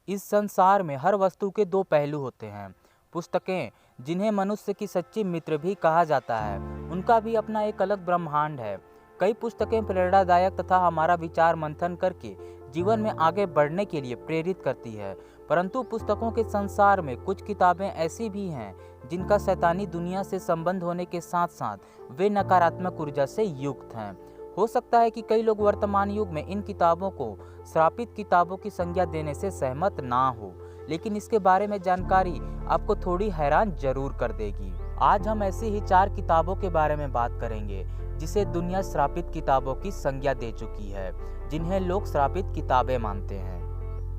इस संसार में हर वस्तु के दो पहलू होते हैं। पुस्तकें, जिन्हें मनुष्य की सच्ची मित्र भी कहा जाता है, उनका भी अपना एक अलग ब्रह्मांड है। कई पुस्तकें प्रेरणादायक तथा हमारा विचार मंथन करके जीवन में आगे बढ़ने के लिए प्रेरित करती है, परंतु पुस्तकों के संसार में कुछ किताबें ऐसी भी हैं जिनका शैतानी दुनिया से संबंध होने के साथ साथ वे नकारात्मक ऊर्जा से युक्त हैं। हो सकता है कि कई लोग वर्तमान युग में इन किताबों को श्रापित किताबों की संज्ञा देने से सहमत ना हो, लेकिन इसके बारे में जानकारी आपको थोड़ी हैरान जरूर कर देगी। आज हम ऐसी ही 4 किताबों के बारे में बात करेंगे जिसे दुनिया श्रापित किताबों की संज्ञा दे चुकी है, जिन्हें लोग श्रापित किताबें मानते हैं।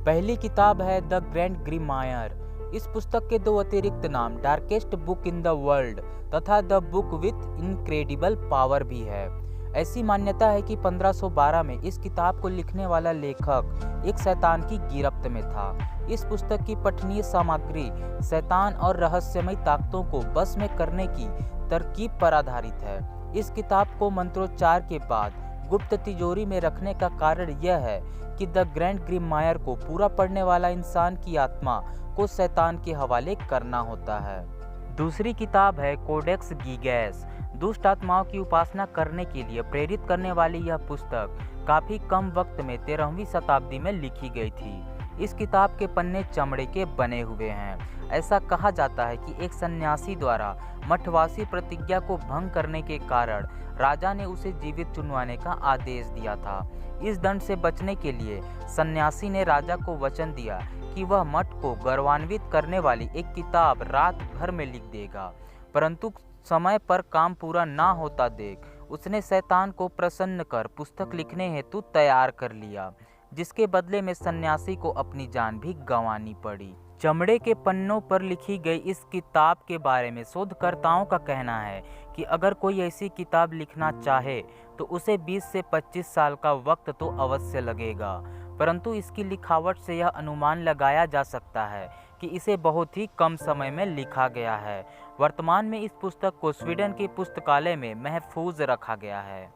पहली किताब है द ग्रैंड ग्रिमायर। इस पुस्तक के 2 अतिरिक्त नाम darkest book in the world तथा the book with incredible power भी है। ऐसी मान्यता है कि 1512 में इस किताब को लिखने वाला लेखक एक शैतान की गिरफ्त में था। इस पुस्तक की पठनीय सामग्री शैतान और रहस्यमय ताकतों को बस में करने की तरकीब पर आधारित है। इस किताब को मंत्रोच्चार के बाद गुप्त तिजोरी में रखने का कारण यह है कि द ग्रैंड ग्रिमायर को पूरा पढ़ने वाला इंसान की आत्मा को शैतान के हवाले करना होता है। दूसरी किताब है कोडेक्स गीगैस। दुष्ट आत्माओं की उपासना करने के लिए प्रेरित करने वाली यह पुस्तक काफी कम वक्त में 13वीं शताब्दी में लिखी गई थी। इस किताब के पन्ने चमड़े के बने हुए हैं। ऐसा कहा जाता है कि एक सन्यासी द्वारा मठवासी प्रतिज्ञा को भंग करने के कारण राजा ने उसे जीवित चुनवाने का आदेश दिया था। इस दंड से बचने के लिए सन्यासी ने राजा को वचन दिया कि वह मठ को गौरवान्वित करने वाली एक किताब रात भर में लिख देगा, परंतु समय पर काम पूरा ना होता देख उसने शैतान को प्रसन्न कर पुस्तक लिखने हेतु तैयार कर लिया, जिसके बदले में सन्यासी को अपनी जान भी गंवानी पड़ी। चमड़े के पन्नों पर लिखी गई इस किताब के बारे में शोधकर्ताओं का कहना है कि अगर कोई ऐसी किताब लिखना चाहे तो उसे 20 से 25 साल का वक्त तो अवश्य लगेगा, परंतु इसकी लिखावट से यह अनुमान लगाया जा सकता है कि इसे बहुत ही कम समय में लिखा गया है। वर्तमान में इस पुस्तक को स्वीडन के पुस्तकालय में महफूज रखा गया है।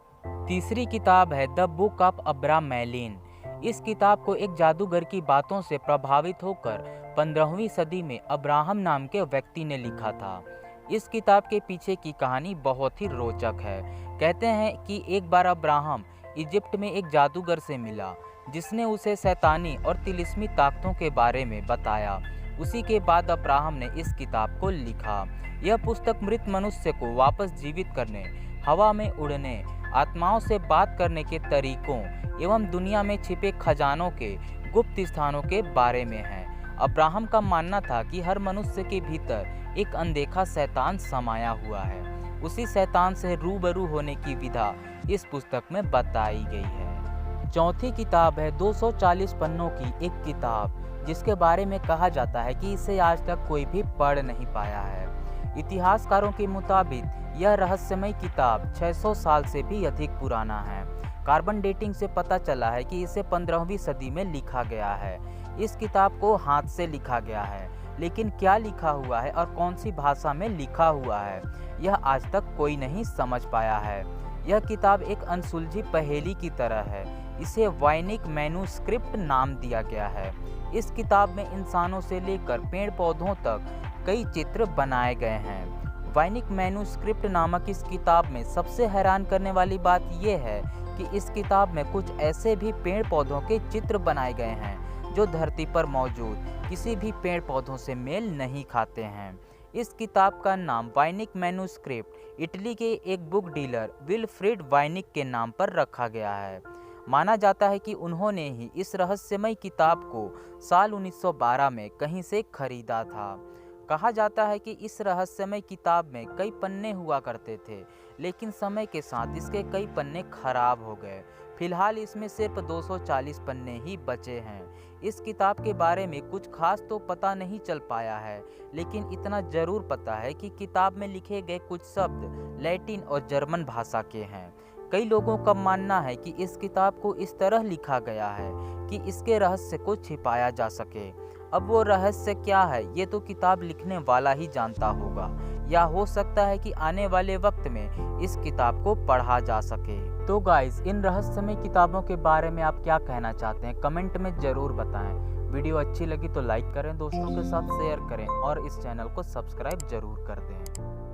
तीसरी किताब है द बुक ऑफ अब्राहम मैलिन। इस किताब को एक जादूगर की बातों से प्रभावित होकर 15वीं सदी में अब्राहम नाम के व्यक्ति ने लिखा था। इस किताब के पीछे की कहानी बहुत ही रोचक है। कहते हैं कि एक बार अब्राहम इजिप्ट में एक जादूगर से मिला, जिसने उसे शैतानी और तिलिस्मी ताकतों के बारे में बताया। उसी के बाद अब्राहम ने इस किताब को लिखा। यह पुस्तक मृत मनुष्य को वापस जीवित करने, हवा में उड़ने, आत्माओं से बात करने के तरीकों एवं दुनिया में छिपे खजानों के गुप्त स्थानों के बारे में है। अब्राहम का मानना था कि हर मनुष्य के भीतर एक अनदेखा शैतान समाया हुआ है। उसी शैतान से रूबरू होने की विधा इस पुस्तक में बताई गई है। चौथी किताब है 240 पन्नों की एक किताब, जिसके बारे में कहा जाता है कि इसे आज तक कोई भी पढ़ नहीं पाया है। इतिहासकारों के मुताबिक यह रहस्यमय किताब 600 साल से भी अधिक पुराना है। कार्बन डेटिंग से पता चला है कि इसे 15वीं सदी में लिखा गया है। इस किताब को हाथ से लिखा गया है, लेकिन क्या लिखा हुआ है और कौन सी भाषा में लिखा हुआ है यह आज तक कोई नहीं समझ पाया है। यह किताब एक अनसुलझी पहेली की तरह है। इसे वाइनिक मैन्युस्क्रिप्ट नाम दिया गया है। इस किताब में इंसानों से लेकर पेड़ पौधों तक कई चित्र बनाए गए हैं। वाइनिक मैन्युस्क्रिप्ट नामक इस किताब में सबसे हैरान करने वाली बात यह है कि इस किताब में कुछ ऐसे भी पेड़ पौधों के चित्र बनाए गए हैं जो धरती पर मौजूद किसी भी पेड़ पौधों से मेल नहीं खाते हैं। इस किताब का नाम वाइनिक मैन्युस्क्रिप्ट इटली के एक बुक डीलर विल्फ्रेड वाइनिक के नाम पर रखा गया है। माना जाता है कि उन्होंने ही इस रहस्यमय किताब को साल 1912 में कहीं से खरीदा था। कहा जाता है कि इस रहस्यमय किताब में कई पन्ने हुआ करते थे, लेकिन समय के साथ इसके कई पन्ने खराब हो गए। फिलहाल इसमें सिर्फ 240 पन्ने ही बचे हैं। इस किताब के बारे में कुछ खास तो पता नहीं चल पाया है, लेकिन इतना जरूर पता है कि किताब में लिखे गए कुछ शब्द लैटिन और जर्मन भाषा के हैं। कई लोगों का मानना है कि इस किताब को इस तरह लिखा गया है कि इसके रहस्य को छिपाया जा सके। अब वो रहस्य क्या है ये तो किताब लिखने वाला ही जानता होगा, या हो सकता है कि आने वाले वक्त में इस किताब को पढ़ा जा सके। तो गाइस, इन रहस्यमय किताबों के बारे में आप क्या कहना चाहते हैं कमेंट में ज़रूर बताएं। वीडियो अच्छी लगी तो लाइक करें, दोस्तों के साथ शेयर करें और इस चैनल को सब्सक्राइब जरूर कर दें।